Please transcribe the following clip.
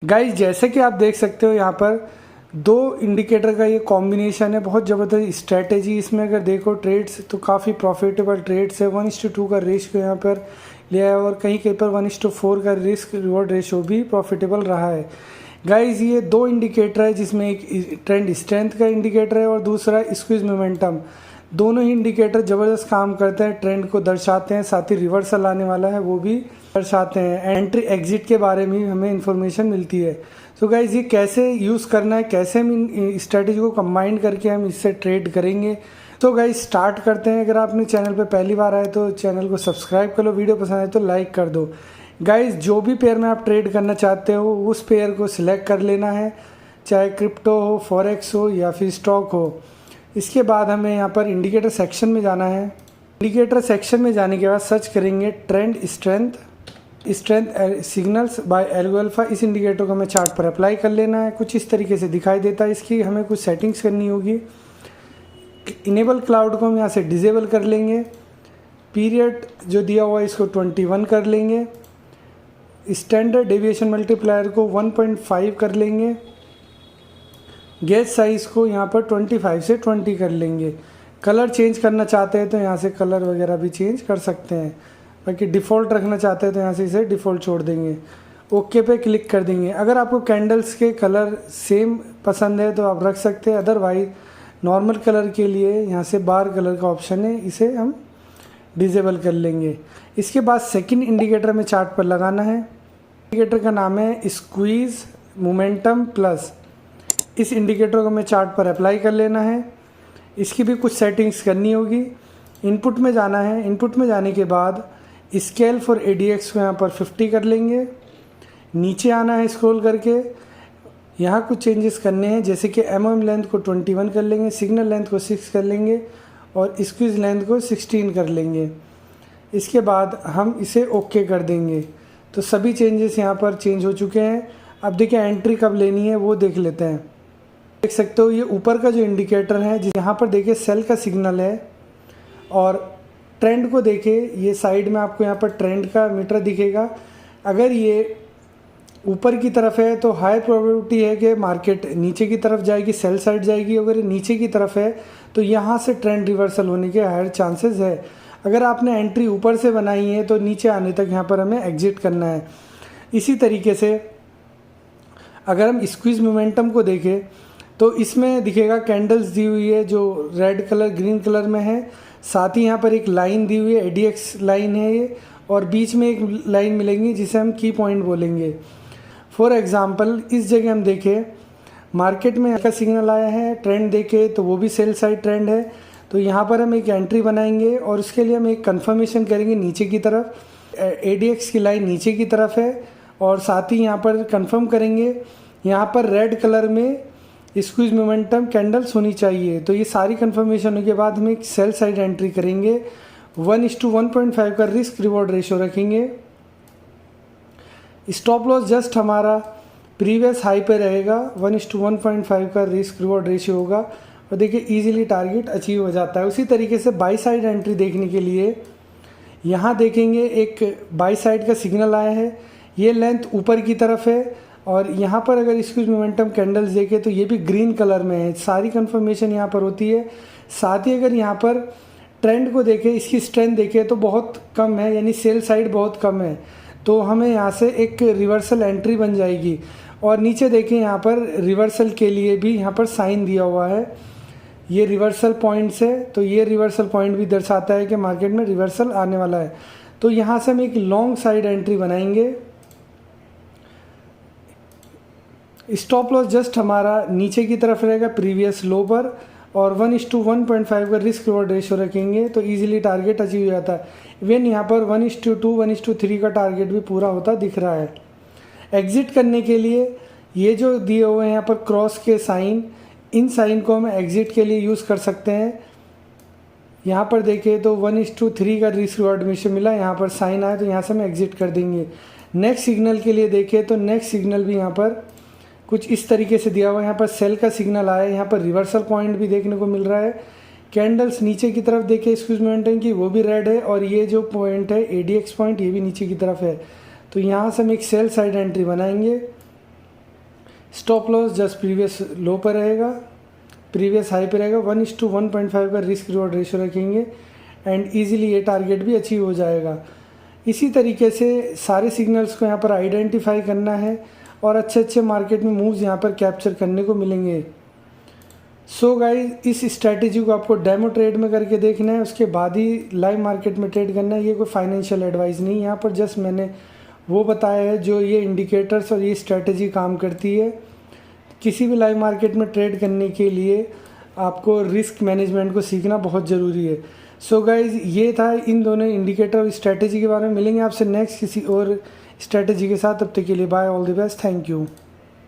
Guys जैसे कि आप देख सकते हो यहाँ पर दो इंडिकेटर का ये कॉम्बिनेशन है, बहुत ज़बरदस्त स्ट्रैटेजी। इसमें अगर देखो ट्रेड्स तो काफ़ी प्रॉफिटेबल ट्रेड्स है। 1:2 का रेशियो यहाँ पर लिया है और कहीं कहीं पर 1:4 का रिस्क रिवॉर्ड रेशियो भी प्रॉफिटेबल रहा है। गाइस ये दो इंडिकेटर है जिसमें एक ट्रेंड स्ट्रेंथ का इंडिकेटर है और दूसरा स्क्विज मोमेंटम। दोनों ही इंडिकेटर ज़बरदस्त काम करते हैं, ट्रेंड को दर्शाते हैं, साथ ही रिवर्सल आने वाला है वो भी दर्शाते हैं। एंट्री एग्जिट के बारे में हमें इंफॉर्मेशन मिलती है। तो गाइज ये कैसे यूज़ करना है, कैसे हम इन स्ट्रेटेजी को कंबाइन करके हम इससे ट्रेड करेंगे। तो गाइज स्टार्ट करते हैं। अगर आपने चैनल पे पहली बार आए तो चैनल को सब्सक्राइब कर लो, वीडियो पसंद आए तो लाइक कर दो। गाइज जो भी पेयर में आप ट्रेड करना चाहते हो उस पेयर को सिलेक्ट कर लेना है, चाहे क्रिप्टो हो, फॉरेक्स हो या फिर स्टॉक हो। इसके बाद हमें यहाँ पर इंडिकेटर सेक्शन में जाना है। इंडिकेटर सेक्शन में जाने के बाद सर्च करेंगे trend strength signals by algo alpha. इस इंडिकेटर को हमें चार्ट पर अप्लाई कर लेना है। कुछ इस तरीके से दिखाई देता है। इसकी हमें कुछ सेटिंग्स करनी होगी। इनेबल क्लाउड को हम यहाँ से डिजेबल कर लेंगे। पीरियड जो दिया हुआ है इसको 21 कर लेंगे। स्टैंडर्ड डेविएशन मल्टीप्लायर को 1.5 कर लेंगे। गेज साइज को यहाँ पर 25 से 20 कर लेंगे। कलर चेंज करना चाहते हैं तो यहाँ से कलर वगैरह भी चेंज कर सकते हैं, बाकी डिफ़ॉल्ट रखना चाहते हैं तो यहाँ से इसे डिफ़ॉल्ट छोड़ देंगे। ओके पे क्लिक कर देंगे। अगर आपको कैंडल्स के कलर सेम पसंद है तो आप रख सकते हैं, अदरवाइज नॉर्मल कलर के लिए यहाँ से बार कलर का ऑप्शन है, इसे हम डिजेबल कर लेंगे। इसके बाद सेकंड इंडिकेटर में चार्ट पर लगाना है। इंडिकेटर का नाम है स्क्वीज मोमेंटम प्लस। इस इंडिकेटर को हमें चार्ट पर अप्लाई कर लेना है। इसकी भी कुछ सेटिंग्स करनी होगी। इनपुट में जाना है। इनपुट में जाने के बाद स्केल फॉर ADX को यहाँ पर 50 कर लेंगे। नीचे आना है स्क्रॉल करके, यहाँ कुछ चेंजेस करने हैं, जैसे कि MOM लेंथ को 21 कर लेंगे, सिग्नल लेंथ को 6 कर लेंगे और स्क्वीज लेंथ को 16 कर लेंगे। इसके बाद हम इसे ओके कर देंगे। तो सभी चेंजेस यहाँ पर चेंज हो चुके हैं। अब देखिए एंट्री कब लेनी है वो देख लेते हैं। देख सकते हो ये ऊपर का जो इंडिकेटर है यहाँ पर देखिए सेल का सिग्नल है और ट्रेंड को देखिए, ये साइड में आपको यहाँ पर ट्रेंड का मीटर दिखेगा। अगर ये ऊपर की तरफ है तो हाई प्रोबेबिलिटी है कि मार्केट नीचे की तरफ जाएगी, सेल साइड जाएगी। अगर ये नीचे की तरफ है तो यहाँ से ट्रेंड रिवर्सल होने के हायर चांसेस है। अगर आपने एंट्री ऊपर से बनाई है तो नीचे आने तक यहाँ पर हमें एग्जिट करना है। इसी तरीके से अगर हम स्क्वीज मोमेंटम को देखें तो इसमें दिखेगा कैंडल्स दी हुई है जो रेड कलर ग्रीन कलर में है, साथ ही यहाँ पर एक लाइन दी हुई है, ADX लाइन है ये, और बीच में एक लाइन मिलेंगी जिसे हम की पॉइंट बोलेंगे। फॉर एग्जांपल इस जगह हम देखें मार्केट में का सिग्नल आया है, ट्रेंड देखें तो वो भी सेल साइड ट्रेंड है। तो यहाँ पर हम एक एंट्री बनाएंगे और उसके लिए हम एक कन्फर्मेशन करेंगे नीचे की तरफ। ADX की लाइन नीचे की तरफ है और साथ ही यहाँ पर कन्फर्म करेंगे यहाँ पर रेड कलर में स्क्वीज मोमेंटम कैंडल्स होनी चाहिए। तो ये सारी कंफर्मेशन होने के बाद हम एक सेल साइड एंट्री करेंगे। 1:1.5 का रिस्क रिवॉर्ड रेशियो रखेंगे। स्टॉप लॉस जस्ट हमारा प्रीवियस हाई पे रहेगा। 1:1.5 का रिस्क रिवॉर्ड रेशियो होगा और देखिए इजीली टारगेट अचीव हो जाता है। उसी तरीके से बाई साइड एंट्री देखने के लिए यहाँ देखेंगे एक बाई साइड का सिग्नल आया है, ये लेंथ ऊपर की तरफ है और यहाँ पर अगर स्क्वीज मोमेंटम कैंडल्स देखें तो ये भी ग्रीन कलर में है। सारी कंफर्मेशन यहाँ पर होती है। साथ ही अगर यहाँ पर ट्रेंड को देखें, इसकी स्ट्रेंथ देखें तो बहुत कम है, यानी सेल साइड बहुत कम है। तो हमें यहाँ से एक रिवर्सल एंट्री बन जाएगी। और नीचे देखें यहाँ पर रिवर्सल के लिए भी यहाँ पर साइन दिया हुआ है, ये रिवर्सल पॉइंट्स है। तो ये रिवर्सल पॉइंट भी दर्शाता है कि मार्केट में रिवर्सल आने वाला है। तो यहाँ से हम एक लॉन्ग साइड एंट्री बनाएंगे। स्टॉप लॉस जस्ट हमारा नीचे की तरफ रहेगा प्रीवियस लो पर और 1:1.5 का रिस्क रिवॉर्ड रेशियो रखेंगे तो इजीली टारगेट अचीव हो जाता है। इवन यहाँ पर 1:2 1:3 का टारगेट भी पूरा होता दिख रहा है। एग्जिट करने के लिए ये जो दिए हुए हैं यहाँ पर क्रॉस के साइन, इन साइन को हम एग्जिट के लिए यूज़ कर सकते हैं। यहाँ पर देखिए तो 1:3 का रिस्क रिवॉर्ड रेशियो मिला, यहाँ पर साइन आया तो यहाँ से हम एग्जिट कर देंगे। नेक्स्ट सिग्नल के लिए देखें तो नेक्स्ट सिग्नल भी यहाँ पर कुछ इस तरीके से दिया हुआ है। यहाँ पर सेल का सिग्नल आया है, यहाँ पर रिवर्सल पॉइंट भी देखने को मिल रहा है। कैंडल्स नीचे की तरफ देखिए स्क्वीज मोमेंटम की, वो भी रेड है और ये जो पॉइंट है ADX पॉइंट, ये भी नीचे की तरफ है। तो यहाँ से हम एक सेल साइड एंट्री बनाएंगे। स्टॉप लॉस जस्ट प्रीवियस लो पर रहेगा, प्रीवियस हाई पे रहेगा। 1:1.5 का रिस्क रिवॉर्ड रेशो रखेंगे एंड ईजिली ये टारगेट भी अचीव हो जाएगा। इसी तरीके से सारे सिग्नल्स को यहाँ पर आइडेंटिफाई करना है और अच्छे अच्छे मार्केट में मूव्स यहाँ पर कैप्चर करने को मिलेंगे। सो गाइस, इस स्ट्रैटेजी को आपको डेमो ट्रेड में करके देखना है, उसके बाद ही लाइव मार्केट में ट्रेड करना है। ये कोई फाइनेंशियल एडवाइस नहीं, यहाँ पर जस्ट मैंने वो बताया है जो ये इंडिकेटर्स और ये स्ट्रैटेजी काम करती है। किसी भी लाइव मार्केट में ट्रेड करने के लिए आपको रिस्क मैनेजमेंट को सीखना बहुत ज़रूरी है। सो गाइज, ये था इन दोनों इंडिकेटर और स्ट्रैटेजी के बारे में। मिलेंगे आपसे नेक्स्ट किसी और स्ट्रैटेजी के साथ, तब तक के लिए bye, all the best, thank you.